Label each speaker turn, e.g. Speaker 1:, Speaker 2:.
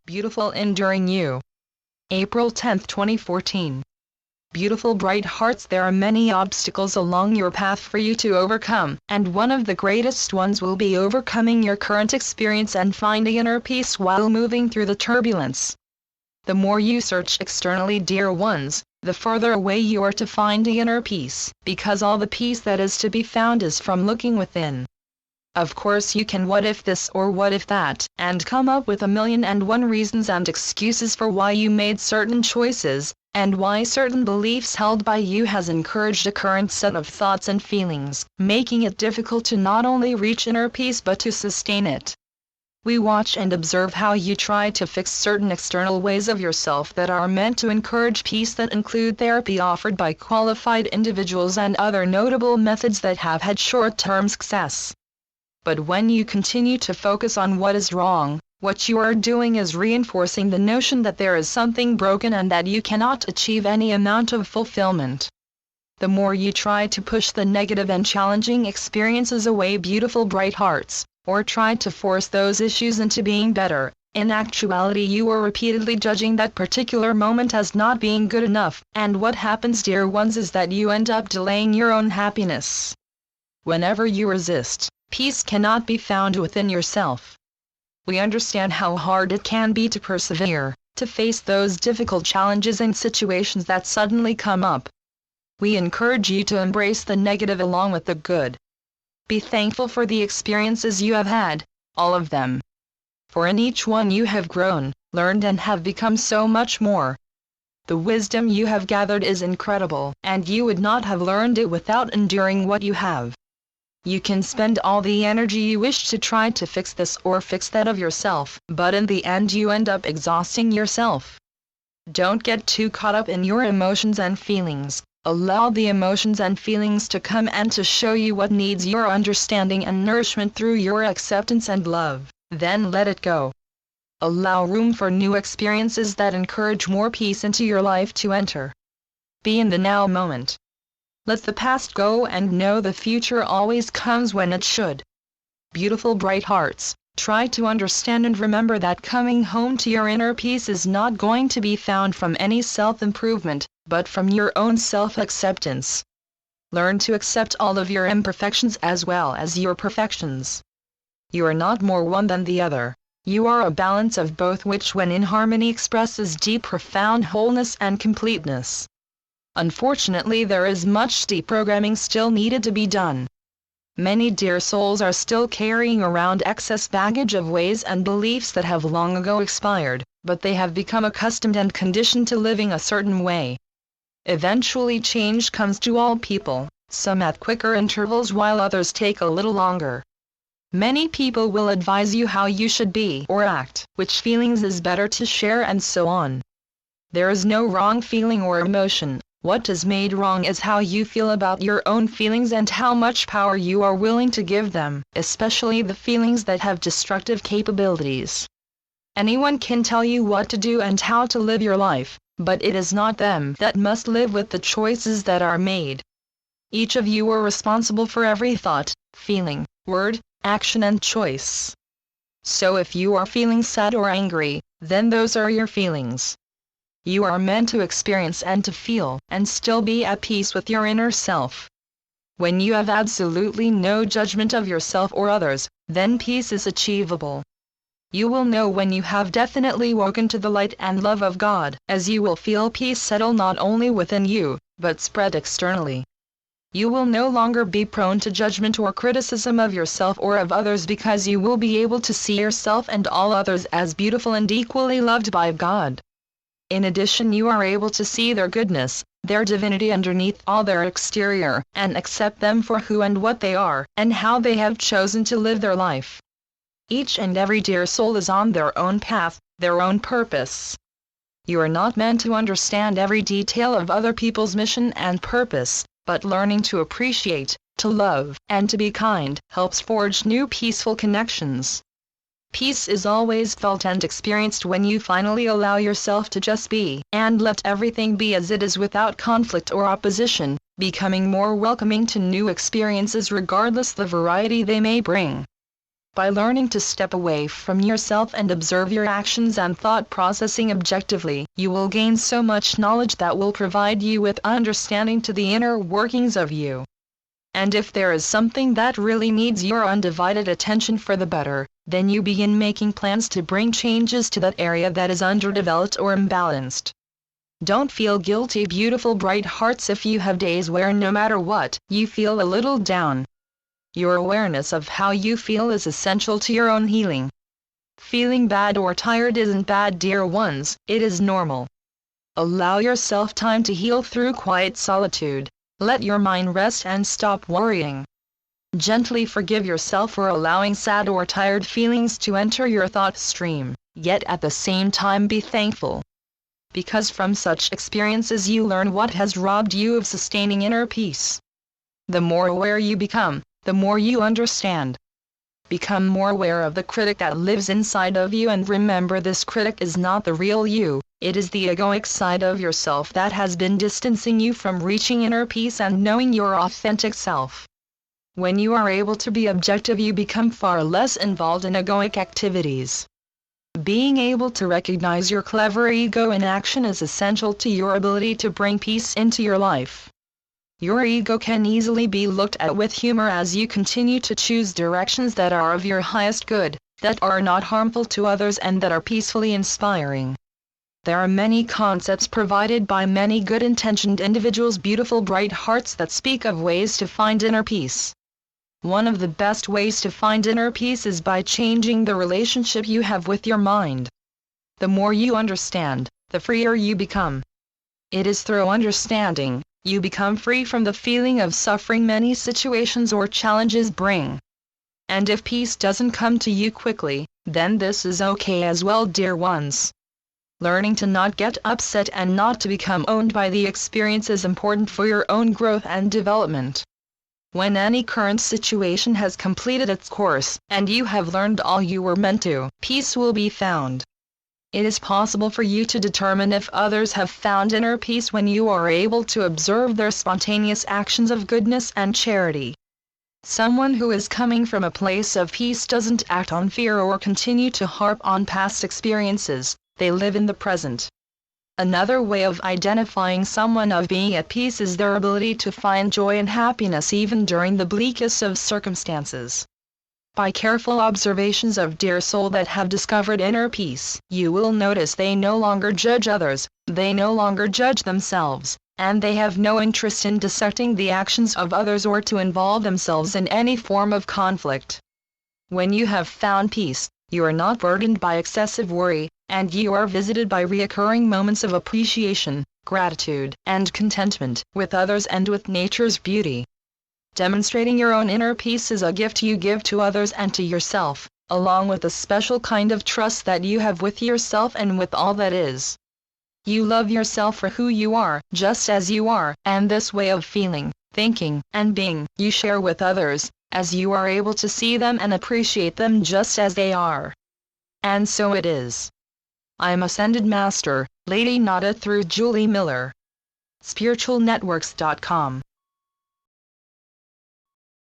Speaker 1: Beautiful enduring you. April 10, 2014. Beautiful bright hearts, there are many obstacles along your path for you to overcome, and one of the greatest ones will be overcoming your current experience and finding inner peace while moving through the turbulence. The more you search externally, dear ones, the further away you are to finding inner peace, because all the peace that is to be found is from looking within. Of course you can what if this or what if that, and come up with 1,000,001 reasons and excuses for why you made certain choices, and why certain beliefs held by you has encouraged a current set of thoughts and feelings, making it difficult to not only reach inner peace but to sustain it. We watch and observe how you try to fix certain external ways of yourself that are meant to encourage peace, that include therapy offered by qualified individuals and other notable methods that have had short-term success. But when you continue to focus on what is wrong, what you are doing is reinforcing the notion that there is something broken and that you cannot achieve any amount of fulfillment. The more you try to push the negative and challenging experiences away, beautiful bright hearts, or try to force those issues into being better, in actuality you are repeatedly judging that particular moment as not being good enough, and what happens, dear ones, is that you end up delaying your own happiness. Whenever you resist, peace cannot be found within yourself. We understand how hard it can be to persevere, to face those difficult challenges and situations that suddenly come up. We encourage you to embrace the negative along with the good. Be thankful for the experiences you have had, all of them. For in each one you have grown, learned, and have become so much more. The wisdom you have gathered is incredible, and you would not have learned it without enduring what you have. You can spend all the energy you wish to try to fix this or fix that of yourself, but in the end you end up exhausting yourself. Don't get too caught up in your emotions and feelings. Allow the emotions and feelings to come and to show you what needs your understanding and nourishment through your acceptance and love, then let it go. Allow room for new experiences that encourage more peace into your life to enter. Be in the now moment. Let the past go and know the future always comes when it should. Beautiful bright hearts, try to understand and remember that coming home to your inner peace is not going to be found from any self-improvement, but from your own self-acceptance. Learn to accept all of your imperfections as well as your perfections. You are not more one than the other. You are a balance of both, which when in harmony expresses deep, profound wholeness and completeness. Unfortunately, there is much deprogramming still needed to be done. Many dear souls are still carrying around excess baggage of ways and beliefs that have long ago expired, but they have become accustomed and conditioned to living a certain way. Eventually change comes to all people, some at quicker intervals while others take a little longer. Many people will advise you how you should be or act, which feelings is better to share, and so on. There is no wrong feeling or emotion. What is made wrong is how you feel about your own feelings and how much power you are willing to give them, especially the feelings that have destructive capabilities. Anyone can tell you what to do and how to live your life, but it is not them that must live with the choices that are made. Each of you are responsible for every thought, feeling, word, action, and choice. So if you are feeling sad or angry, then those are your feelings. You are meant to experience and to feel, and still be at peace with your inner self. When you have absolutely no judgment of yourself or others, then peace is achievable. You will know when you have definitely woken to the light and love of God, as you will feel peace settle not only within you, but spread externally. You will no longer be prone to judgment or criticism of yourself or of others, because you will be able to see yourself and all others as beautiful and equally loved by God. In addition, you are able to see their goodness, their divinity underneath all their exterior, and accept them for who and what they are, and how they have chosen to live their life. Each and every dear soul is on their own path, their own purpose. You are not meant to understand every detail of other people's mission and purpose, but learning to appreciate, to love, and to be kind helps forge new peaceful connections. Peace is always felt and experienced when you finally allow yourself to just be, and let everything be as it is without conflict or opposition, becoming more welcoming to new experiences regardless the variety they may bring. By learning to step away from yourself and observe your actions and thought processing objectively, you will gain so much knowledge that will provide you with understanding to the inner workings of you. And if there is something that really needs your undivided attention for the better, then you begin making plans to bring changes to that area that is underdeveloped or imbalanced. Don't feel guilty, beautiful bright hearts, if you have days where no matter what, you feel a little down. Your awareness of how you feel is essential to your own healing. Feeling bad or tired isn't bad, dear ones, it is normal. Allow yourself time to heal through quiet solitude. Let your mind rest and stop worrying. Gently forgive yourself for allowing sad or tired feelings to enter your thought stream, yet at the same time be thankful. Because from such experiences you learn what has robbed you of sustaining inner peace. The more aware you become, the more you understand. Become more aware of the critic that lives inside of you, and remember, this critic is not the real you, it is the egoic side of yourself that has been distancing you from reaching inner peace and knowing your authentic self. When you are able to be objective, you become far less involved in egoic activities. Being able to recognize your clever ego in action is essential to your ability to bring peace into your life. Your ego can easily be looked at with humor as you continue to choose directions that are of your highest good, that are not harmful to others, and that are peacefully inspiring. There are many concepts provided by many good-intentioned individuals, beautiful bright hearts, that speak of ways to find inner peace. One of the best ways to find inner peace is by changing the relationship you have with your mind. The more you understand, the freer you become. It is through understanding you become free from the feeling of suffering many situations or challenges bring. And if peace doesn't come to you quickly, then this is okay as well, dear ones. Learning to not get upset and not to become owned by the experience is important for your own growth and development. When any current situation has completed its course, and you have learned all you were meant to, peace will be found. It is possible for you to determine if others have found inner peace when you are able to observe their spontaneous actions of goodness and charity. Someone who is coming from a place of peace doesn't act on fear or continue to harp on past experiences, they live in the present. Another way of identifying someone of being at peace is their ability to find joy and happiness even during the bleakest of circumstances. By careful observations of dear soul that have discovered inner peace, you will notice they no longer judge others, they no longer judge themselves, and they have no interest in dissecting the actions of others or to involve themselves in any form of conflict. When you have found peace, you are not burdened by excessive worry, and you are visited by recurring moments of appreciation, gratitude, and contentment with others and with nature's beauty. Demonstrating your own inner peace is a gift you give to others and to yourself, along with a special kind of trust that you have with yourself and with all that is. You love yourself for who you are, just as you are, and this way of feeling, thinking, and being, you share with others, as you are able to see them and appreciate them just as they are. And so it is. I'm Ascended Master, Lady Nada, through Julie Miller. SpiritualNetworks.com